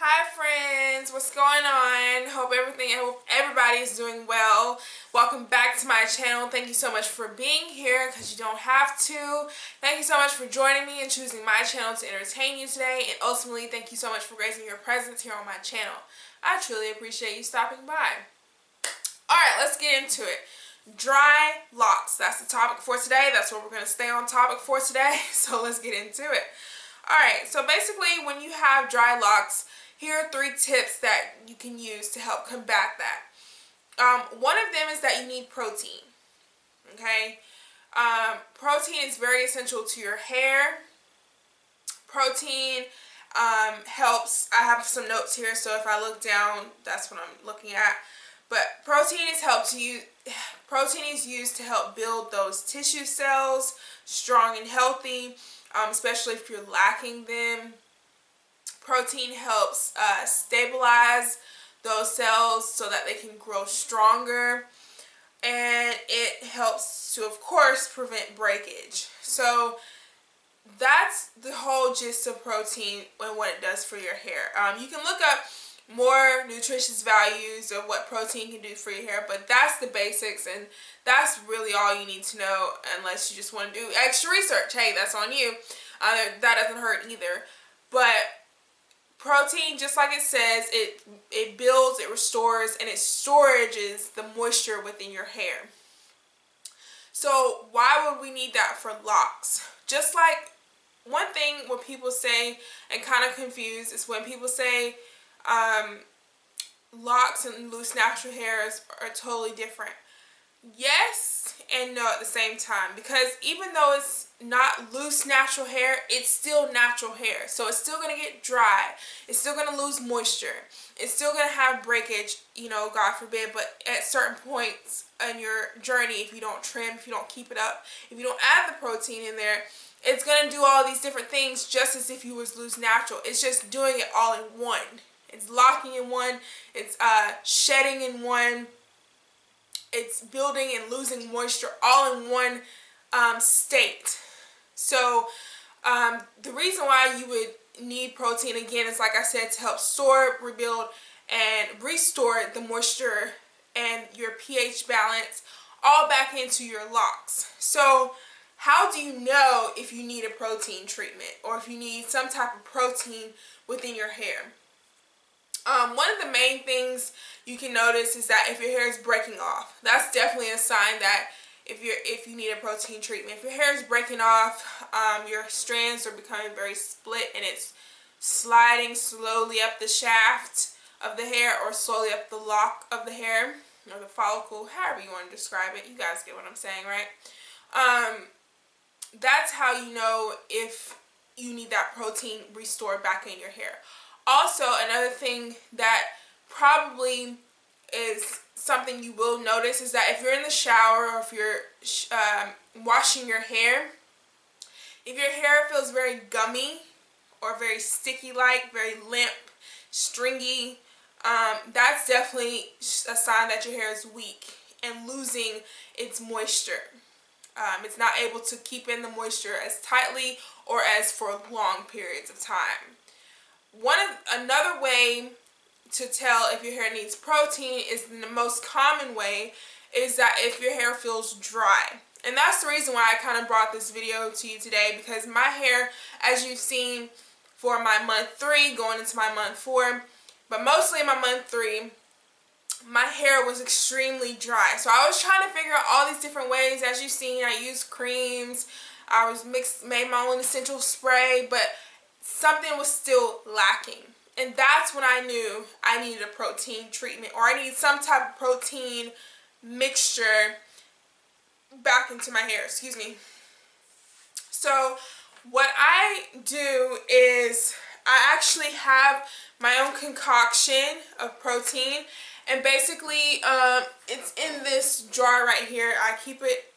Hi friends, what's going on? Hope everybody is doing well. Welcome back to my channel. Thank you so much for being here because you don't have to. Thank you so much for joining me and choosing my channel to entertain you today. And ultimately, thank you so much for gracing your presence here on my channel. I truly appreciate you stopping by. Alright, let's get into it. Dry locks. That's the topic for today. That's what we're going to stay on topic for today. So let's get into it. Alright, so basically when you have dry locks, here are 3 tips that you can use to help combat that. One of them is that you need protein. Okay? Protein is very essential to your hair. Protein helps. I have some notes here, so if I look down, that's what I'm looking at. But protein is used to help build those tissue cells strong and healthy, especially if you're lacking them. Protein helps stabilize those cells so that they can grow stronger, and it helps to, of course, prevent breakage. So that's the whole gist of protein and what it does for your hair. You can look up more nutritious values of what protein can do for your hair, but that's the basics, and that's really all you need to know, unless you just want to do extra research. Hey, that's on you. That doesn't hurt either. But protein, just like it says, it builds, it restores, and it storages the moisture within your hair. So why would we need that for locks? Just like one thing when people say, and kind of confused, is when people say locks and loose natural hairs are totally different. Yes and no at the same time, because even though it's not loose natural hair, it's still natural hair. So it's still going to get dry. It's still going to lose moisture. It's still going to have breakage, you know, God forbid. But at certain points in your journey, if you don't trim, if you don't keep it up, if you don't add the protein in there, it's going to do all these different things just as if you was loose natural. It's just doing it all in one. It's locking in one. It's shedding in one. It's building and losing moisture all in one state. So the reason why you would need protein, again, is, like I said, to help store, rebuild, and restore the moisture and your pH balance all back into your locks. So how do you know if you need a protein treatment or if you need some type of protein within your hair? One of the main things you can notice is that if your hair is breaking off, that's definitely a sign that if you need a protein treatment. If your hair is breaking off, your strands are becoming very split and it's sliding slowly up the shaft of the hair or slowly up the lock of the hair or the follicle, however you want to describe it. You guys get what I'm saying, right? That's how you know if you need that protein restored back in your hair. Also, another thing that probably is something you will notice is that if you're in the shower or if you're washing your hair, if your hair feels very gummy or very sticky-like, very limp, stringy, that's definitely a sign that your hair is weak and losing its moisture. It's not able to keep in the moisture as tightly or as for long periods of time. Another way to tell if your hair needs protein is, the most common way, is that if your hair feels dry. And that's the reason why I kind of brought this video to you today, because my hair, as you've seen for my month 3 going into my month 4, but mostly in my month 3, my hair was extremely dry. So I was trying to figure out all these different ways. As you've seen, I used creams, made my own essential spray, but something was still lacking. And that's when I knew I needed a protein treatment, or I needed some type of protein mixture back into my hair, excuse me. So what I do is I actually have my own concoction of protein, and basically it's in this jar right here. I keep it,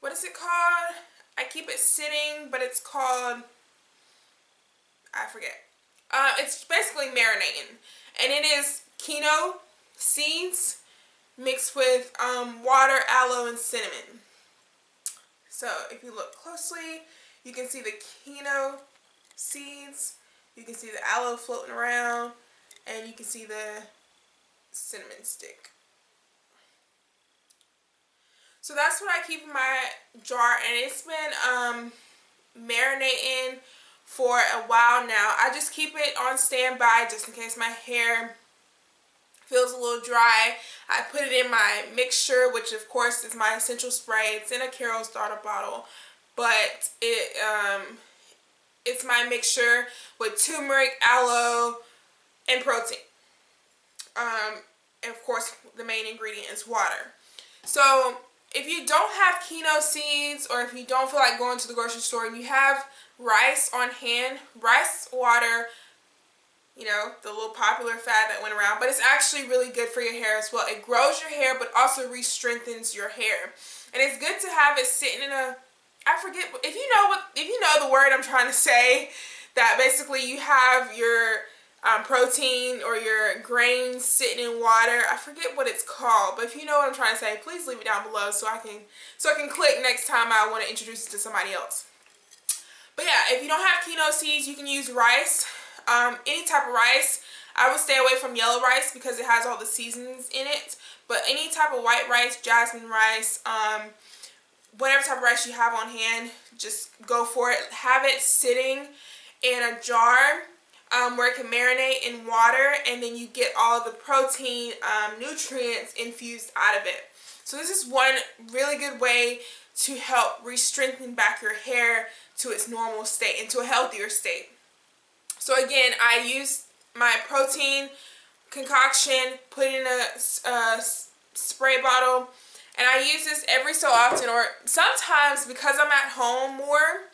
what is it called? I keep it sitting, but it's called, I forget. It's basically marinating, and it is quinoa seeds mixed with water, aloe, and cinnamon. So if you look closely, you can see the quinoa seeds. You can see the aloe floating around, and you can see the cinnamon stick. So that's what I keep in my jar, and it's been marinating for a while now. I just keep it on standby just in case my hair feels a little dry. I put it in my mixture, which of course is my essential spray. It's in a Carol Starter bottle, but it's my mixture with turmeric, aloe, and protein. And of course, the main ingredient is water. So if you don't have quinoa seeds, or if you don't feel like going to the grocery store and you have rice on hand, rice water, you know, the little popular fad that went around, but it's actually really good for your hair as well. It grows your hair, but also re-strengthens your hair. And it's good to have it sitting in a, I forget, if you know the word I'm trying to say, that basically you have your protein or your grains sitting in water. I forget what it's called, but if you know what I'm trying to say, please leave it down below so I can click next time I want to introduce it to somebody else. But yeah, if you don't have quinoa seeds, you can use rice. Any type of rice. I would stay away from yellow rice because it has all the seasonings in it. But any type of white rice, jasmine rice, whatever type of rice you have on hand, just go for it. Have it sitting in a jar where it can marinate in water, and then you get all the protein nutrients infused out of it. So this is one really good way to help re-strengthen back your hair to its normal state, into a healthier state. So again, I use my protein concoction, put it in a spray bottle, and I use this every so often, or sometimes because I'm at home more,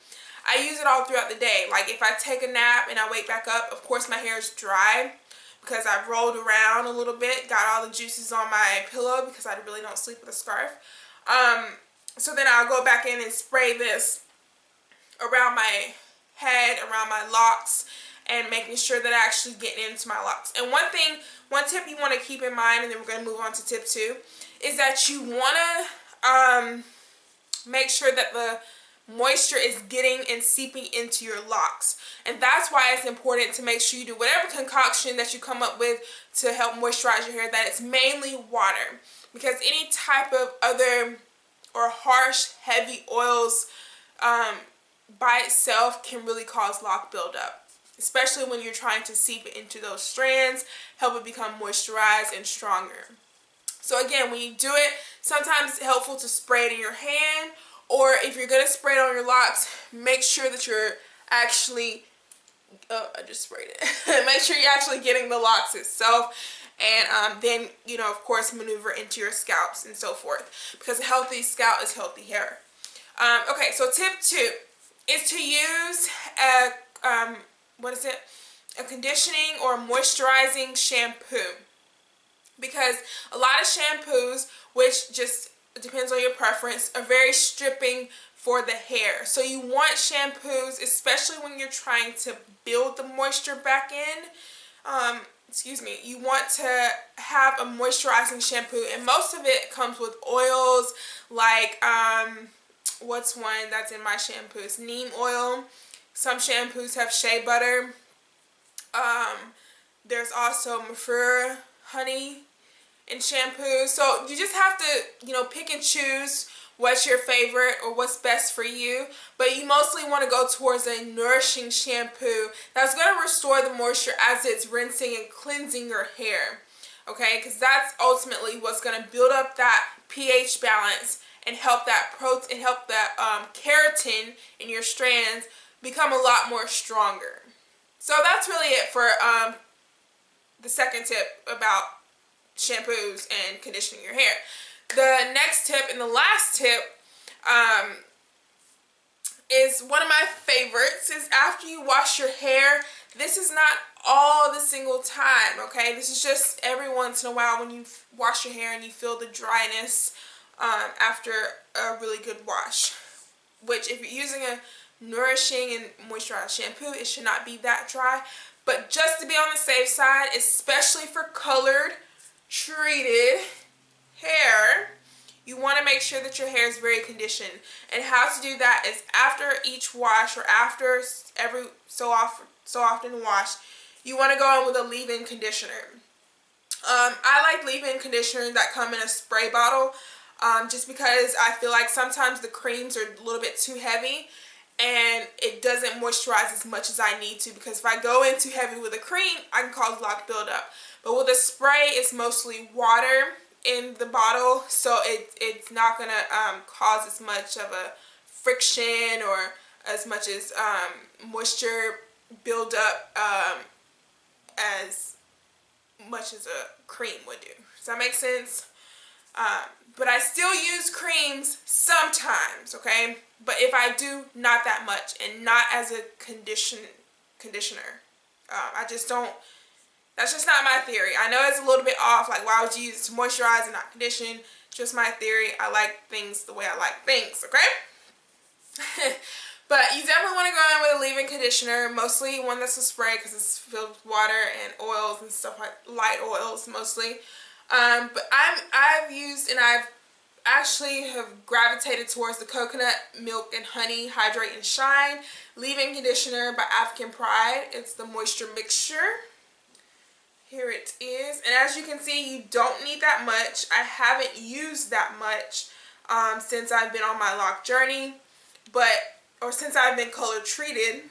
I use it all throughout the day. Like if I take a nap and I wake back up, of course my hair is dry because I've rolled around a little bit, got all the juices on my pillow because I really don't sleep with a scarf. So then I'll go back in and spray this around my head, around my locks, and making sure that I actually get into my locks. And one tip you want to keep in mind, and then we're going to move on to tip 2, is that you want to make sure that the moisture is getting and seeping into your locks. And that's why it's important to make sure you do whatever concoction that you come up with to help moisturize your hair, that it's mainly water. Because any type of other or harsh, heavy oils by itself can really cause lock buildup, especially when you're trying to seep it into those strands, help it become moisturized and stronger. So again, when you do it, sometimes it's helpful to spray it in your hand, or if you're going to spray it on your locks, make sure that you're actually, oh, I just sprayed it. Make sure you're actually getting the locks itself, and then, you know, of course, maneuver into your scalps and so forth, because a healthy scalp is healthy hair. Okay, so tip 2 is to use a, a conditioning or moisturizing shampoo. Because a lot of shampoos, which just depends on your preference, are very stripping for the hair. So you want shampoos, especially when you're trying to build the moisture back in. You want to have a moisturizing shampoo, and most of it comes with oils like, what's one that's in my shampoos? Neem oil. Some shampoos have shea butter. There's also Mafura honey in shampoo. So you just have to, you know, pick and choose what's your favorite or what's best for you. But you mostly want to go towards a nourishing shampoo that's going to restore the moisture as it's rinsing and cleansing your hair. Okay, because that's ultimately what's going to build up that pH balance and help that keratin in your strands become a lot more stronger. So that's really it for the second tip about shampoos and conditioning your hair. The next tip and the last tip is one of my favorites, is after you wash your hair. This is not all the single time, okay? This is just every once in a while when you wash your hair and you feel the dryness after a really good wash. Which, if you're using a nourishing and moisturized shampoo, it should not be that dry. But just to be on the safe side, especially for colored treated hair, you want to make sure that your hair is very conditioned. And how to do that is after each wash, or after every so often wash, you want to go in with a leave-in conditioner. I like leave-in conditioners that come in a spray bottle, just because I feel like sometimes the creams are a little bit too heavy and it doesn't moisturize as much as I need to, because if I go in too heavy with a cream, I can cause lock buildup. But with a spray, it's mostly water in the bottle, so it's not going to cause as much of a friction or as much as moisture buildup as much as a cream would do. Does that make sense? But I still use creams sometimes, okay? But if I do, not that much, and not as a conditioner. I just don't, that's just not my theory. I know it's a little bit off, like why would you use it to moisturize and not condition? Just my theory. I like things the way I like things, okay? But you definitely want to go in with a leave-in conditioner, mostly one that's a spray because it's filled with water and oils and stuff, like light oils mostly. But I've used, and I've actually have gravitated towards the coconut milk and honey hydrate and shine leave-in conditioner by African Pride. It's the moisture mixture. Here it is, and as you can see, you don't need that much. I haven't used that much since I've been on my lock journey, or since I've been color treated,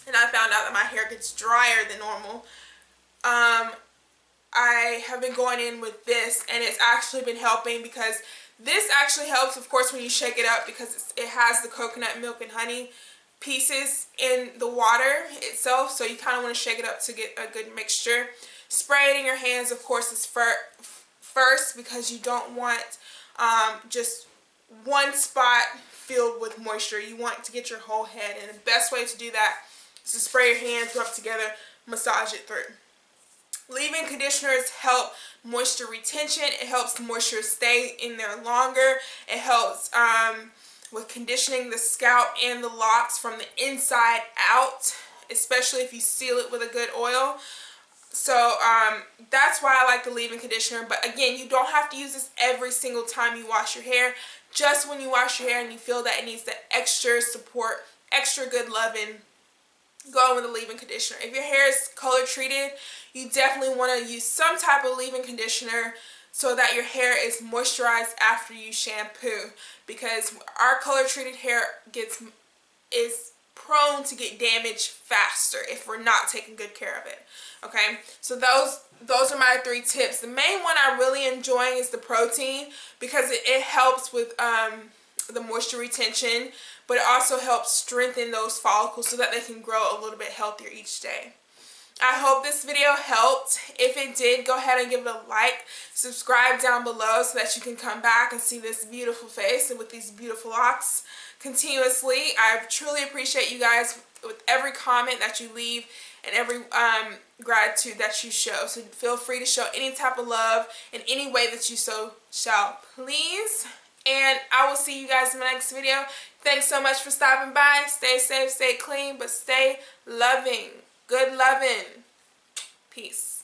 and I found out that my hair gets drier than normal. I have been going in with this, and it's actually been helping, because this actually helps, of course, when you shake it up, because it has the coconut milk and honey pieces in the water itself, so you kind of want to shake it up to get a good mixture. Spray it in your hands, of course, is first, because you don't want just one spot filled with moisture. You want to get your whole head, and the best way to do that is to spray your hands, rub together, massage it through. Leave-in conditioners help moisture retention. It helps the moisture stay in there longer. It helps with conditioning the scalp and the locks from the inside out, especially if you seal it with a good oil. So that's why I like the leave-in conditioner. But again, you don't have to use this every single time you wash your hair. Just when you wash your hair and you feel that it needs the extra support, extra good loving, go in with a leave-in conditioner. If your hair is color treated, you definitely want to use some type of leave-in conditioner so that your hair is moisturized after you shampoo, because our color treated hair is prone to get damaged faster if we're not taking good care of it. Okay, so those are my 3 tips. The main one I'm really enjoying is the protein, because it helps with the moisture retention, but it also helps strengthen those follicles so that they can grow a little bit healthier each day. I hope this video helped. If it did, go ahead and give it a like. Subscribe down below so that you can come back and see this beautiful face and with these beautiful locks continuously. I truly appreciate you guys with every comment that you leave and every gratitude that you show. So feel free to show any type of love in any way that you so shall please. And I will see you guys in my next video. Thanks so much for stopping by. Stay safe, stay clean, but stay loving. Good loving. Peace.